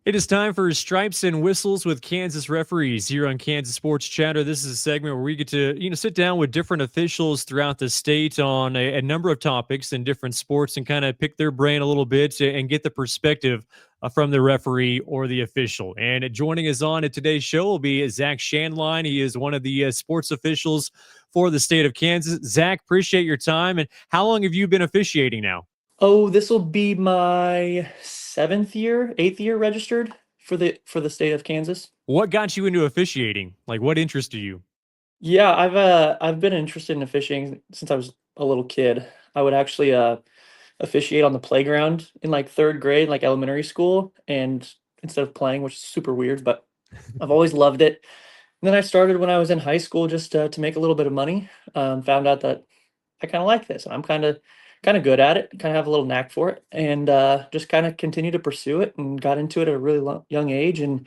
It is time for Stripes and Whistles with Kansas referees here on Kansas Sports Chatter. This is a segment where we get to, sit down with different officials throughout the state on a number of topics in different sports and kind of pick their brain a little bit and get the perspective from the referee or the official. And joining us on at today's show will be Zach Shanline. He is one of the sports officials for the state of Kansas. Zach, appreciate your time. And how long have you been officiating now? Oh, this will be my eighth year registered for the state of Kansas. What got you into officiating? Like, what interested you? Yeah, I've been interested in officiating since I was a little kid. I would actually officiate on the playground in like third grade, like elementary school, and instead of playing, which is super weird, but I've always loved it. And then I started when I was in high school just to make a little bit of money. Found out that I kind of like this, and I'm kind of good at it. Kind of have a little knack for it, and just kind of continue to pursue it. And got into it at a really young age, and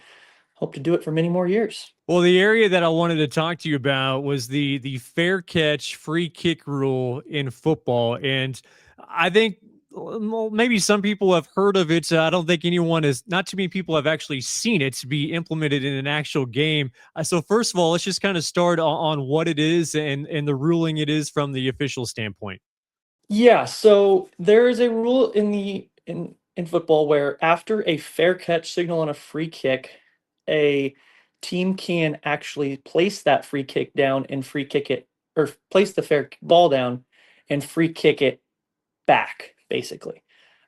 hope to do it for many more years. Well, the area that I wanted to talk to you about was the fair catch free kick rule in football, and I think well, maybe some people have heard of it. I don't think anyone is. Not too many people have actually seen it be implemented in an actual game. So first of all, let's just kind of start on what it is and the ruling it is from the official standpoint. Yeah, so there is a rule in in football where after a fair catch signal on a free kick, a team can actually place that free kick down and free kick it, or place the ball down and free kick it back, basically.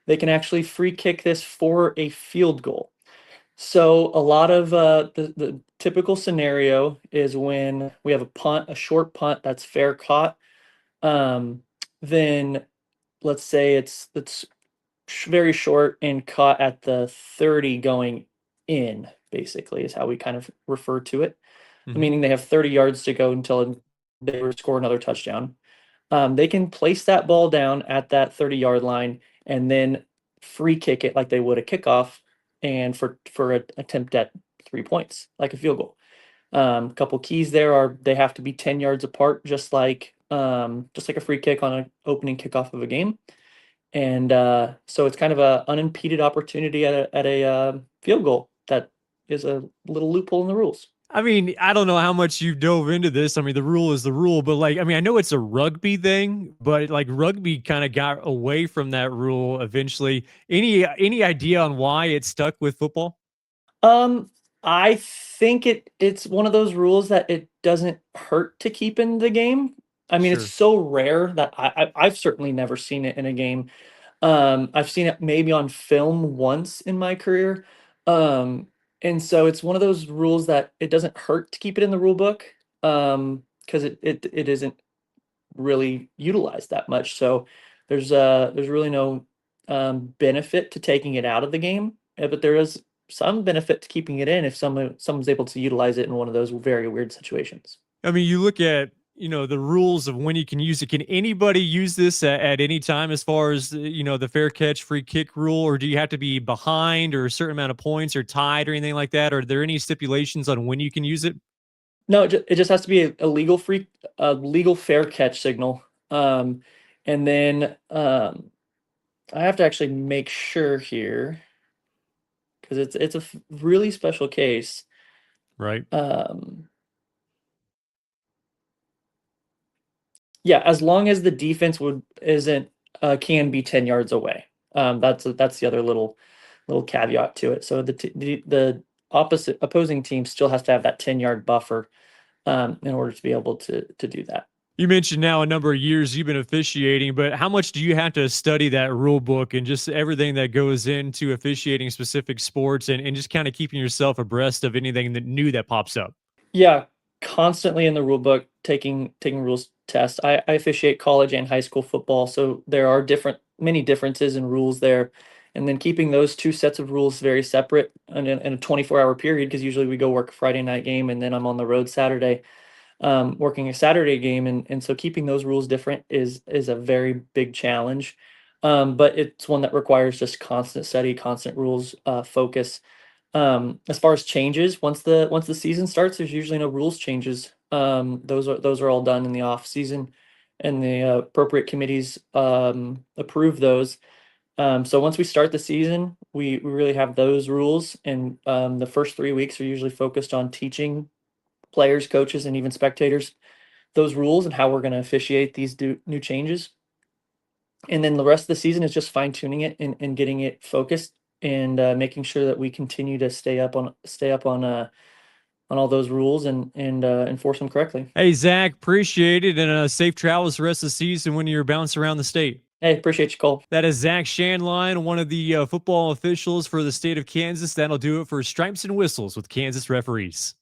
They can actually free kick this for a field goal. So a lot of the typical scenario is when we have a punt, a short punt that's fair caught. Um, then let's say it's very short and caught at the 30 going in, basically, is how we kind of refer to it. Mhm. Meaning they have 30 yards to go until they score another touchdown. They can place that ball down at that 30-yard line and then free kick it like they would a kickoff, and for an attempt at 3 points, like a field goal. Couple keys there are they have to be 10 yards apart, just like a free kick on an opening kickoff of a game. And so it's kind of a unimpeded opportunity at a field goal that is a little loophole in the rules. I mean, I don't know how much you dove into this. I mean, the rule is the rule, but like, I mean, I know it's a rugby thing, but like rugby kind of got away from that rule eventually. Any idea on why it stuck with football? Um, I think it's one of those rules that it doesn't hurt to keep in the game. I mean, it's Sure. so rare that I've certainly never seen it in a game. I've seen it maybe on film once in my career. Um, and so it's one of those rules that it doesn't hurt to keep it in the rule book, because it isn't really utilized that much. So there's really no benefit to taking it out of the game, but there is some benefit to keeping it in if someone's able to utilize it in one of those very weird situations. I mean, you look at, the rules of when you can use it. Can anybody use this at any time as far as, the fair catch free kick rule, or do you have to be behind or a certain amount of points or tied or anything like that? Are there any stipulations on when you can use it? No, it just has to be a legal fair catch signal. Um, and then I have to actually make sure here because it's a really special case. Right. Um, yeah, as long as the defense would isn't can be 10 yards away. That's the other little caveat to it. So the opposite opposing team still has to have that 10-yard buffer in order to be able to do that. You mentioned now a number of years you've been officiating, but how much do you have to study that rule book and just everything that goes into officiating specific sports and just kind of keeping yourself abreast of anything that new that pops up? Yeah, constantly in the rule book, taking rules tests. I officiate college and high school football, so there are many differences in rules there. And then keeping those two sets of rules very separate in a 24-hour period, because usually we go work a Friday night game and then I'm on the road Saturday, working a Saturday game, and so keeping those rules different is a very big challenge. But it's one that requires just constant study, constant rules focus. As far as changes, once the season starts, there's usually no rules changes. Those are all done in the off season, and the appropriate committees approve those. So once we start the season, we really have those rules, and the first 3 weeks are usually focused on teaching players, coaches, and even spectators those rules and how we're going to officiate these new changes. And then the rest of the season is just fine tuning it and getting it focused and making sure that we continue to stay up on all those rules and enforce them correctly. Hey, Zach, appreciate it, and safe travels the rest of the season when you're bouncing around the state. Hey, appreciate you, Cole. That is Zach Shanline, one of the football officials for the state of Kansas. That'll do it for Stripes and Whistles with Kansas referees.